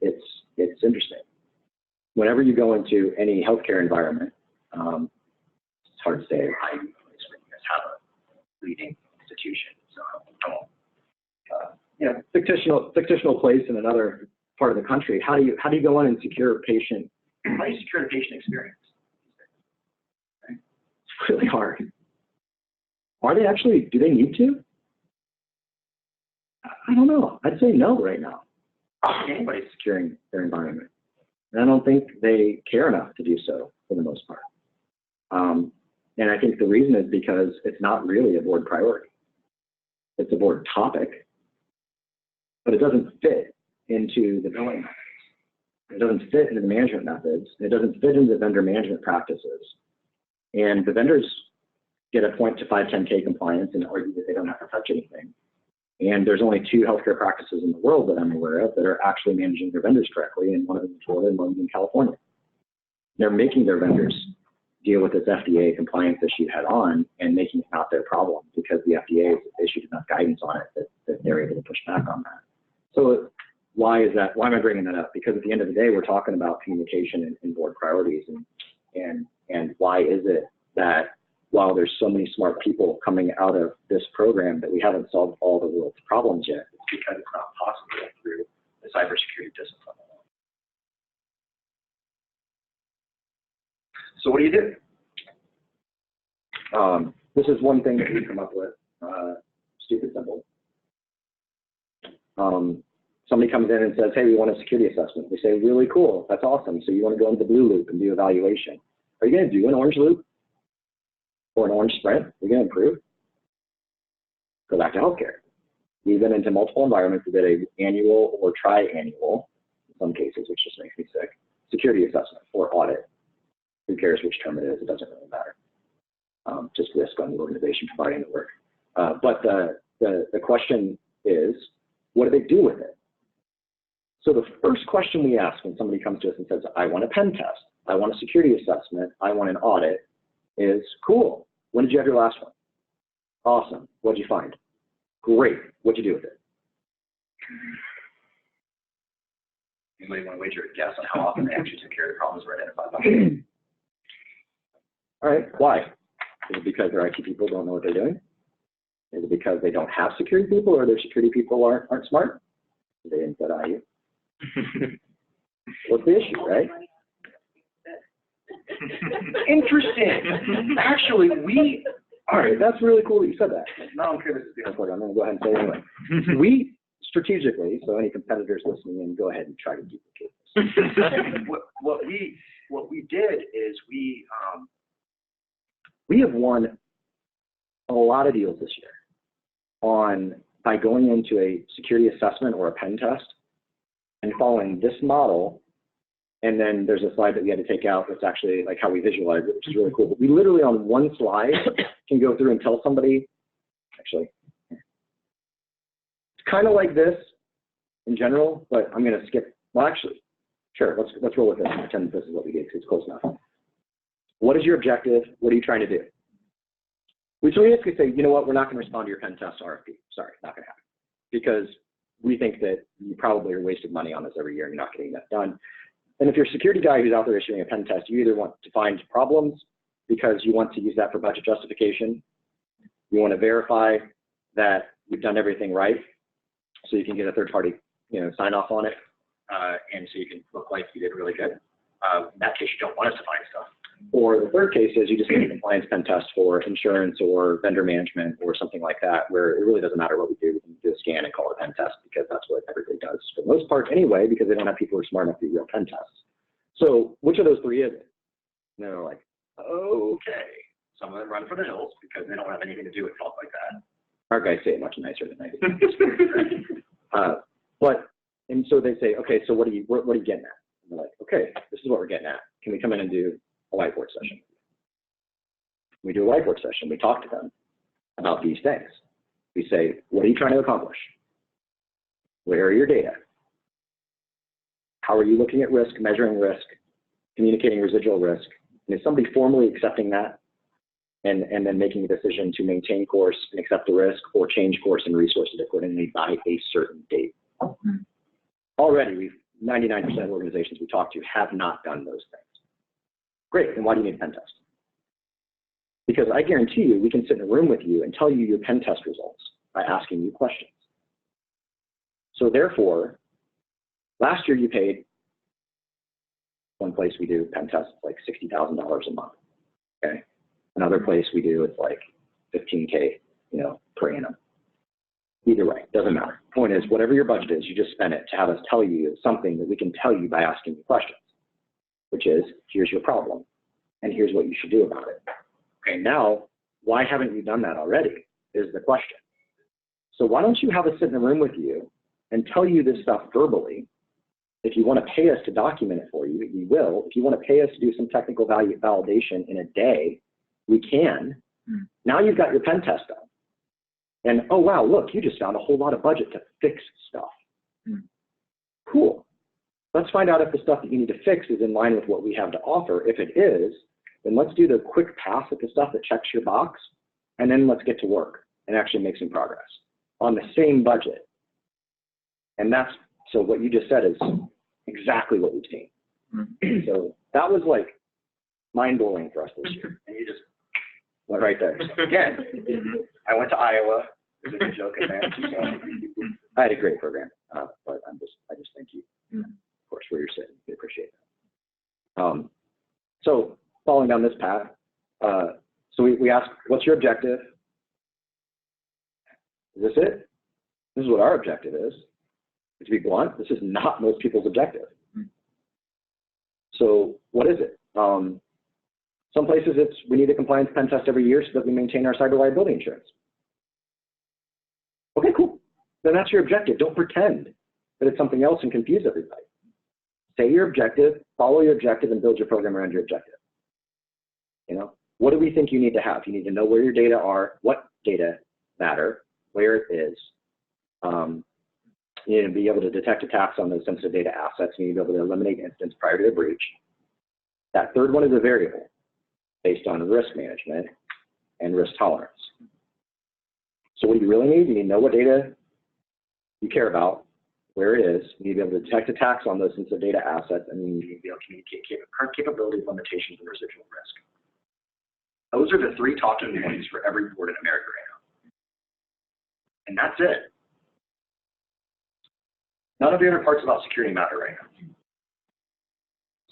it's interesting. Whenever you go into any healthcare environment, it's hard to say how you guys have a leading institution. So I won't, fictional place in another part of the country. How do you go in and secure a patient? How do you secure the patient experience? Right? It's really hard. Do they need to? I don't know. I'd say no right now. Anybody's securing their environment. And I don't think they care enough to do so for the most part. And I think the reason is because it's not really a board priority. It's a board topic, but it doesn't fit into the billing methods. It doesn't fit into the management methods. It doesn't fit into the vendor management practices. And the vendors get a point to 510K compliance and argue that they don't have to touch anything. And there's only 2 healthcare practices in the world that I'm aware of that are actually managing their vendors correctly, and one of them in Florida and one of them in California. They're making their vendors deal with this FDA compliance issue head on and making it not their problem because the FDA has issued enough guidance on it that they're able to push back on that. So why is that? Why am I bringing that up? Because at the end of the day, we're talking about communication and board priorities, and why is it that while there's so many smart people coming out of this program that we haven't solved all the world's problems yet? It's because it's not possible through the cybersecurity discipline. So what do you do? This is one thing that we come up with, stupid simple. Somebody comes in and says, hey, we want a security assessment. We say, really cool, that's awesome. So you want to go into the blue loop and do evaluation. Are you going to do an orange loop or an orange sprint? Are you going to improve? Go back to healthcare. We've been into multiple environments that did an annual or tri-annual, in some cases, which just makes me sick, security assessment or audit. Who cares which term it is? It doesn't really matter. Just risk on the organization providing the work. But the question is, what do they do with it? So the first question we ask when somebody comes to us and says, I want a pen test, I want a security assessment, I want an audit, is cool. When did you have your last one? Awesome. What'd you find? Great. What'd you do with it? Anybody want to wager a guess on how often they actually took care of the problems were identified? All right. Why? Is it because their IT people don't know what they're doing? Is it because they don't have security people, or their security people aren't smart? They didn't set IU. What's the issue, right? Interesting. Actually, all right, that's really cool that you said that. Now I'm curious to be I'm going to go ahead and say it anyway. We strategically, so any competitors listening in, go ahead and try to duplicate this. What we did is we have won a lot of deals this year by going into a security assessment or a pen test and following this model. And then there's a slide that we had to take out that's actually like how we visualize it, which is really cool. But we literally on one slide can go through and tell somebody, actually, it's kind of like this in general, but I'm going to skip. Well, actually, sure, let's roll with this and pretend this is what we did because it's close enough. What is your objective? What are you trying to do? We basically say, you know what, we're not going to respond to your pen test RFP. Sorry, not going to happen. Because we think that you probably are wasting money on this every year and you're not getting that done. And if you're a security guy who's out there issuing a pen test, you either want to find problems because you want to use that for budget justification. You want to verify that you've done everything right, so you can get a third-party, sign off on it, and so you can look like you did really good. In that case, you don't want us to find stuff. Or the third case is you just need a compliance pen test for insurance or vendor management or something like that, where it really doesn't matter what we do. We can do a scan and call it a pen test because that's what everybody does for the most part anyway, because they don't have people who are smart enough to do real pen tests. So which of those three is it? And they're like, okay. Some of them run for the hills because they don't have anything to do with stuff like that. Our guys say it much nicer than I do. And so they say, okay, so what are you getting at? And they're like, okay, this is what we're getting at. Can we come in and do a whiteboard session? We do a whiteboard session. We talk to them about these things. We say, what are you trying to accomplish? Where are your data? How are you looking at risk, measuring risk, communicating residual risk? And is somebody formally accepting that and then making a decision to maintain course and accept the risk or change course and resources accordingly by a certain date? Already, 99% of organizations we talk to have not done those things. Great, then why do you need a pen test? Because I guarantee you, we can sit in a room with you and tell you your pen test results by asking you questions. So therefore, last year you paid, one place we do pen tests like $60,000 a month, okay? Another place we do it's like $15K, per annum. Either way, doesn't matter. Point is, whatever your budget is, you just spend it to have us tell you something that we can tell you by asking you questions, which is, here's your problem, and here's what you should do about it. Okay, now, why haven't you done that already is the question. So why don't you have us sit in a room with you and tell you this stuff verbally? If you want to pay us to document it for you, we will. If you want to pay us to do some technical value validation in a day, we can. Now you've got your pen test done. And, oh, wow, look, you just found a whole lot of budget to fix stuff. Cool. Let's find out if the stuff that you need to fix is in line with what we have to offer. If it is, then let's do the quick pass at the stuff that checks your box, and then let's get to work and actually make some progress on the same budget. And so what you just said is exactly what we've seen. So that was like mind-blowing for us this year. And you just went right there. So again, I went to Iowa. There's a good joke in there. So I had a great program, but I just thank you, of course, where you're sitting. We appreciate that. So following down this path, so we asked, what's your objective? Is this it? This is what our objective is. To be blunt, this is not most people's objective. So what is it? Some places we need a compliance pen test every year so that we maintain our cyber liability insurance. Okay, cool. Then that's your objective. Don't pretend that it's something else and confuse everybody. Say your objective, follow your objective, and build your program around your objective. What do we think you need to have? You need to know where your data are, what data matter, where it is. You need to be able to detect attacks on those sensitive data assets. You need to be able to eliminate incidents prior to the breach. That third one is a variable based on risk management and risk tolerance. So what do you really need? You need to know what data you care about, where it is. You need to be able to detect attacks on those sensitive data assets, and you need to be able to communicate current capabilities, limitations, and residual risk. Those are the three talking points for every board in America right now. And that's it. None of the other parts about security matter right now.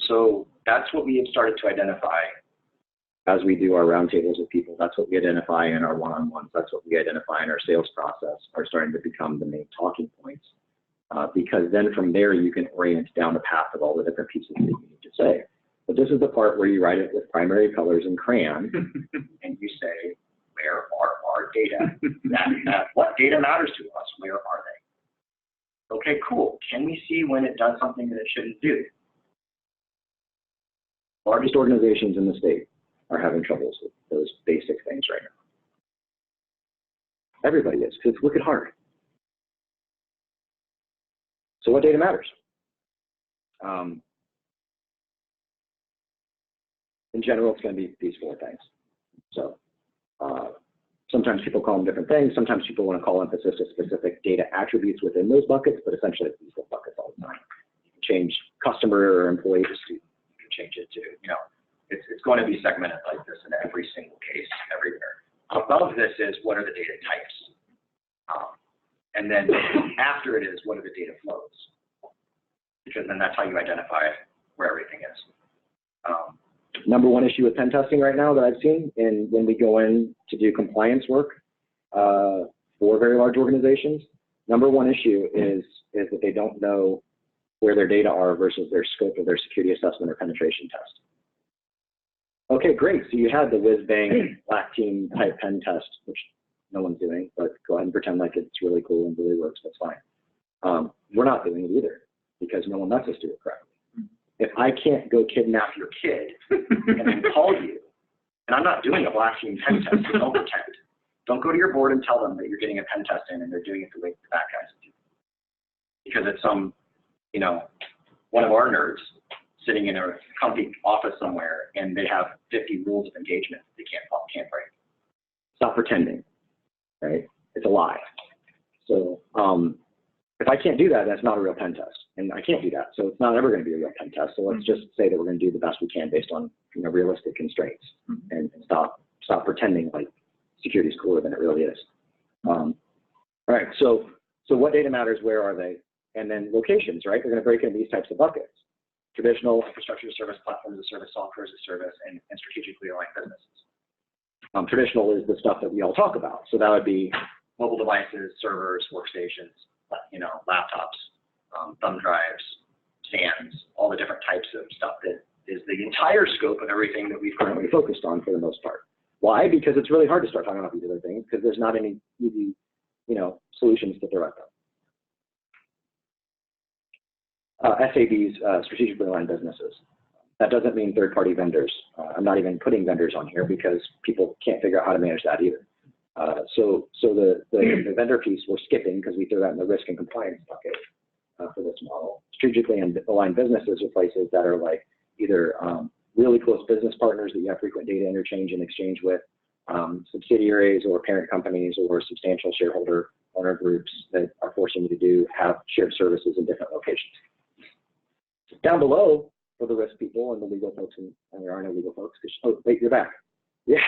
So that's what we have started to identify as we do our roundtables with people. That's what we identify in our one-on-ones. That's what we identify in our sales process are starting to become the main talking points. Because then from there, you can orient down the path of all the different pieces that you need to say. But this is the part where you write it with primary colors in crayon, and you say, where are our data? What data matters to us? Where are they? Okay, cool. Can we see when it does something that it shouldn't do? Largest organizations in the state are having troubles with those basic things right now. Everybody is, because it's wicked hard. So what data matters? In general, it's going to be these four things. So sometimes people call them different things. Sometimes people want to call emphasis to specific data attributes within those buckets, but essentially it's these four buckets all the time. You can change customer or employee to student. You can change it to, it's going to be segmented like this in every single case, everywhere. Above this is what are the data types? And then after it is what are the data flows? Because then that's how you identify where everything is. Number one issue with pen testing right now that I've seen, and when we go in to do compliance work for very large organizations, number one issue is that they don't know where their data are versus their scope of their security assessment or penetration test. Okay, great. So you had the whiz-bang black team type pen test, which no one's doing, but go ahead and pretend like it's really cool and really works. That's fine. We're not doing it either because no one lets us do it correctly. If I can't go kidnap your kid and then call you, and I'm not doing a black team pen test, so don't pretend. Don't go to your board and tell them that you're getting a pen test in and they're doing it the way the bad guys do. Because it's some, one of our nerds sitting in a comfy office somewhere and they have 50 rules of engagement they can't break. Stop pretending, right? It's a lie. So if I can't do that, that's not a real pen test. And I can't do that. So it's not ever going to be a real pen test. So let's just say that we're going to do the best we can based on realistic constraints and stop pretending like security is cooler than it really is. All right, so what data matters, where are they? And then locations, right? They're going to break into these types of buckets. Traditional infrastructure as a service, platforms as a service, software as a service, and strategically aligned businesses. Traditional is the stuff that we all talk about. So that would be mobile devices, servers, workstations, laptops, thumb drives, stands, all the different types of stuff that is the entire scope of everything that we've currently focused on for the most part. Why? Because it's really hard to start talking about these other things because there's not any easy, solutions to throw at them. SABs, strategically aligned businesses. That doesn't mean third-party vendors. I'm not even putting vendors on here because people can't figure out how to manage that either. So the vendor piece we're skipping because we threw that in the risk and compliance bucket for this model. Strategically aligned businesses are places that are like either really close business partners that you have frequent data interchange and exchange with, subsidiaries or parent companies or substantial shareholder owner groups that are forcing you to have shared services in different locations. Down below for the risk people and the legal folks, and there are no legal folks. Oh, wait, you're back. Yes.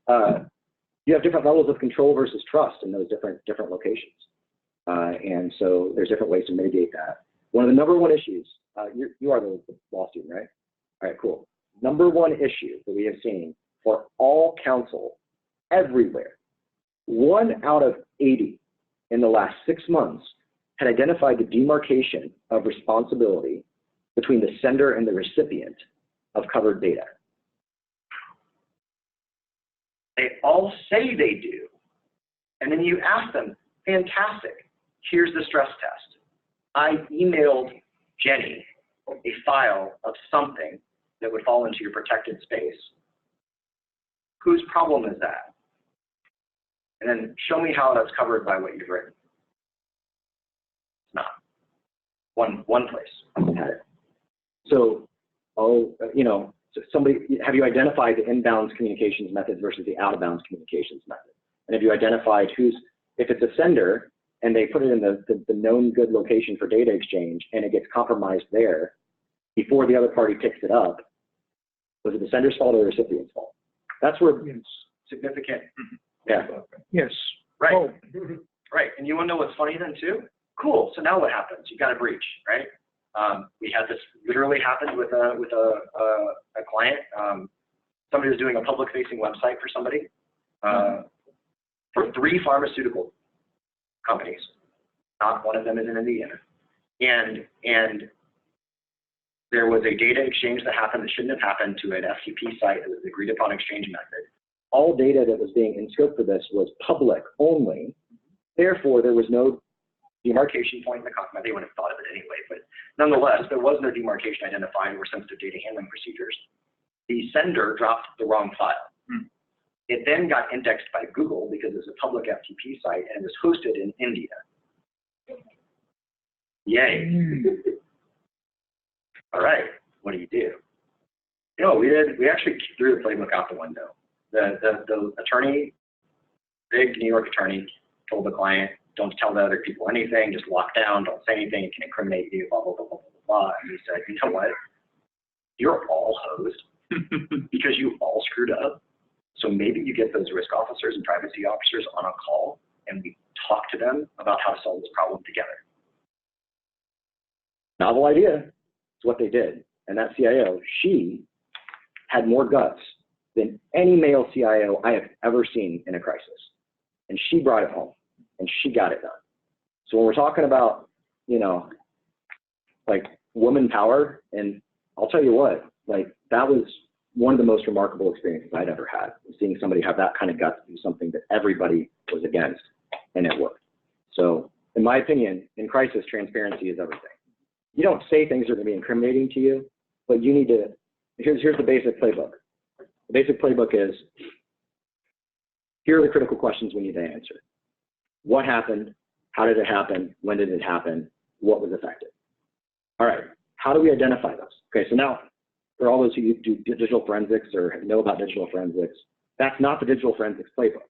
You have different levels of control versus trust in those different locations. And so there's different ways to mitigate that. One of the number one issues, you are the law student, right? All right, cool. Number one issue that we have seen for all counsel everywhere, 1 out of 80 in the last 6 months had identified the demarcation of responsibility between the sender and the recipient of covered data. They all say they do. And then you ask them, fantastic, here's the stress test. I emailed Jenny a file of something that would fall into your protected space. Whose problem is that? And then show me how that's covered by what you've written. It's not. One place had it. So, have you identified the inbound communications method versus the out-of-bounds communications method? And have you identified if it's a sender and they put it in the known good location for data exchange and it gets compromised there before the other party picks it up, was it the sender's fault or the recipient's fault? That's where significant. Yeah.
Yes.
Right.
Oh.
Right. And you want to know what's funny then too? Cool. So now what happens? You got a breach, right? We had this literally happened with a client. Somebody was doing a public-facing website for somebody for 3 pharmaceutical companies. Not one of them is in Indiana. And there was a data exchange that happened that shouldn't have happened to an FTP site that was the agreed upon exchange method. All data that was being in scope for this was public only. Therefore, there was no demarcation point in the contract. They would have thought of it anyway, but nonetheless, there was no demarcation identified or sensitive data handling procedures. The sender dropped the wrong file. It then got indexed by Google because it's a public FTP site and it was hosted in India. Yay. All right, what do? We actually threw the playbook out the window. The attorney, big New York attorney, told the client, don't tell the other people anything, just lock down, don't say anything, it can incriminate you, blah, blah, blah, blah, blah. blah. And he said, you know what? You're all hosed because you all screwed up. So maybe you get those risk officers and privacy officers on a call and we talk to them about how to solve this problem together. Novel idea. It's what they did. And that CIO, she had more guts than any male CIO I have ever seen in a crisis. And she brought it home and she got it done. So when we're talking about, you know, like woman power, and I'll tell you what, like that was one of the most remarkable experiences I'd ever had, seeing somebody have that kind of guts to do something that everybody was against, and it worked. So in my opinion, in crisis, transparency is everything. You don't say things that are going to be incriminating to you, but you need to, here's the basic playbook. The basic playbook is, here are the critical questions we need to answer. What happened? How did it happen? When did it happen? What was affected? All right, how do we identify those? Okay, so now, for all those who do digital forensics or know about digital forensics, that's not the digital forensics playbook.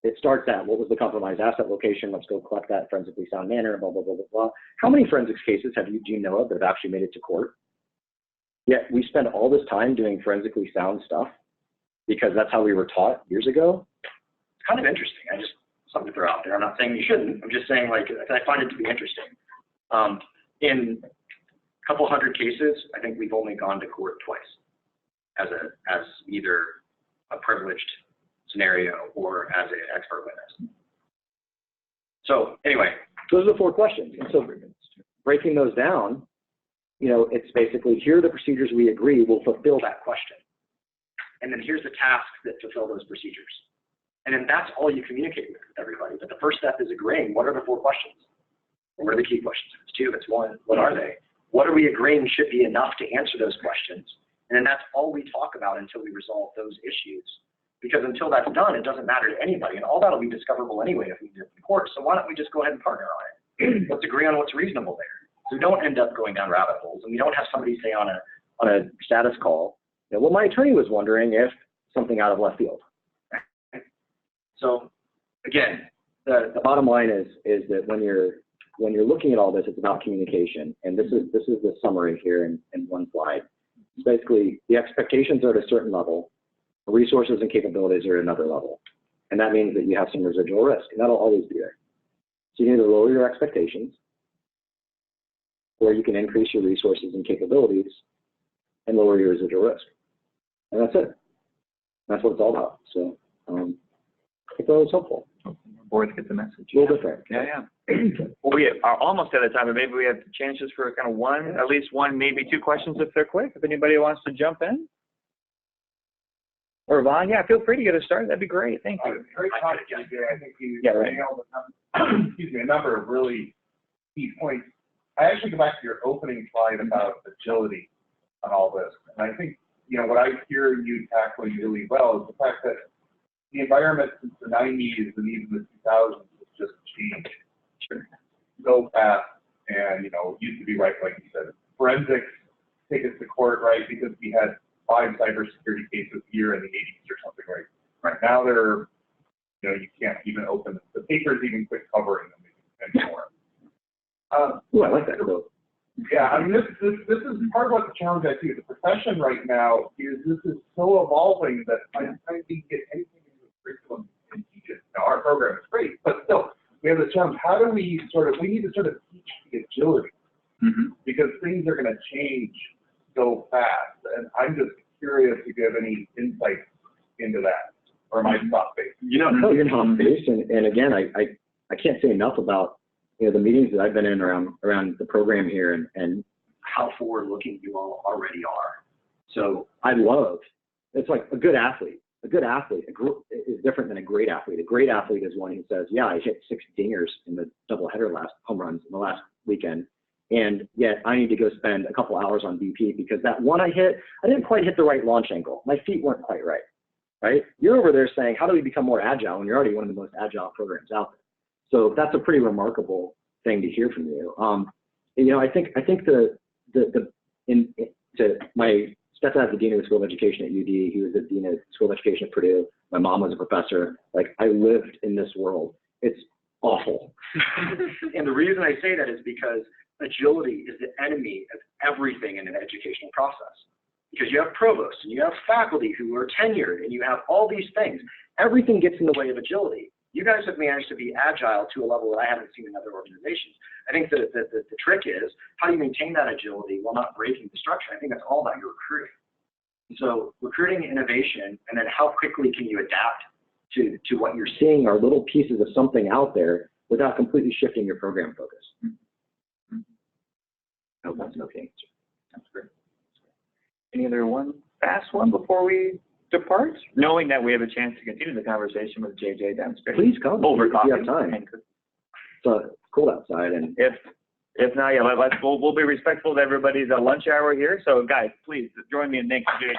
It starts at, what was the compromised asset location? Let's go collect that in forensically sound manner, blah, blah, blah, blah, blah. How many forensics cases do you know of that have actually made it to court? Yet we spend all this time doing forensically sound stuff because that's how we were taught years ago. It's kind of interesting. Something to throw out there. I'm not saying you shouldn't. I'm just saying, like, I find it to be interesting. In a couple hundred cases, I think we've only gone to court twice as either a privileged scenario or as an expert witness. So anyway, those are the 4 questions. And so breaking those down, you know, it's basically, here are the procedures we agree will fulfill that question. And then here's the tasks that fulfill those procedures. And then that's all you communicate with everybody. But the first step is agreeing, what are the 4 questions? And what are the key questions? If it's 2, if it's 1, what are they? What are we agreeing should be enough to answer those questions? And then that's all we talk about until we resolve those issues. Because until that's done, it doesn't matter to anybody. And all that will be discoverable anyway if we do it in court. So why don't we just go ahead and partner on it? Let's agree on what's reasonable there. So we don't end up going down rabbit holes. And we don't have somebody say on a status call, you know, well, my attorney was wondering if something out of left field. So again, the bottom line is that when you're looking at all this, it's about communication. And this is the summary here in one slide. It's basically, the expectations are at a certain level, the resources and capabilities are at another level. And that means that you have some residual risk, and that'll always be there. So you need to lower your expectations, or you can increase your resources and capabilities and lower your residual risk. And that's it. That's what it's all about. So I think that was helpful.
Boards get the message.
A little different.
Yeah. Well, we are almost out of time, but maybe we have chances for kind of at least one, maybe 2 questions if they're quick. If anybody wants to jump in. Or Vaughn, yeah, feel free to get us started. That'd be great. Thank you.
Great talk, JJ. I think you
right.
nailed a number of really key points. I actually go back to your opening slide about agility on all this. And I think, you know, what I hear you tackling really well is the fact that the environment since the 90s and even the 2000s has just changed so fast. And, you know, it used to be, right, like you said, forensics take us to court, right, because we had 5 cybersecurity cases a year in the 80s or something, right? Right now they're, you know, you can't even open the papers, even quit covering them anymore.
I like that quote.
Yeah, I mean, this is part of what the challenge I see. The profession right now is this is so evolving that by the time we get anything into the curriculum and teach it, now our program is great, but still, we have the challenge. How do we need to sort of teach the agility because things are going to change so fast, and I'm just curious if you have any insights into that, or am I thought-based?
You know, no, you're not based, and again, I can't say enough about, you know, the meetings that I've been in around the program here and how forward-looking you all already are. So I love, it's like a good athlete. A good athlete is different than a great athlete. A great athlete is one who says, yeah, I hit 6 dingers in the doubleheader home runs in the last weekend, and yet I need to go spend a couple hours on BP because that one I hit, I didn't quite hit the right launch angle. My feet weren't quite right, right? You're over there saying, how do we become more agile when you're already one of the most agile programs out there? So that's a pretty remarkable thing to hear from you. You know, I think my stepdad's the dean of the School of Education at UD. He was the dean of School of Education at Purdue. My mom was a professor. Like, I lived in this world. It's awful. And the reason I say that is because agility is the enemy of everything in an educational process. Because you have provosts and you have faculty who are tenured and you have all these things. Everything gets in the way of agility. You guys have managed to be agile to a level that I haven't seen in other organizations. I think the trick is, how do you maintain that agility while not breaking the structure? I think that's all about your recruiting. So recruiting innovation, and then how quickly can you adapt to what you're seeing are little pieces of something out there without completely shifting your program focus. I hope that's an okay answer.
That's great. Any other fast one before we depart? Knowing that we have a chance to continue the conversation with JJ downstairs.
Please come.
Over
if
coffee.
you have time. It's cold outside, and
If not, yeah, we'll be respectful of everybody's lunch hour here. So guys, please join me in thanking JJ.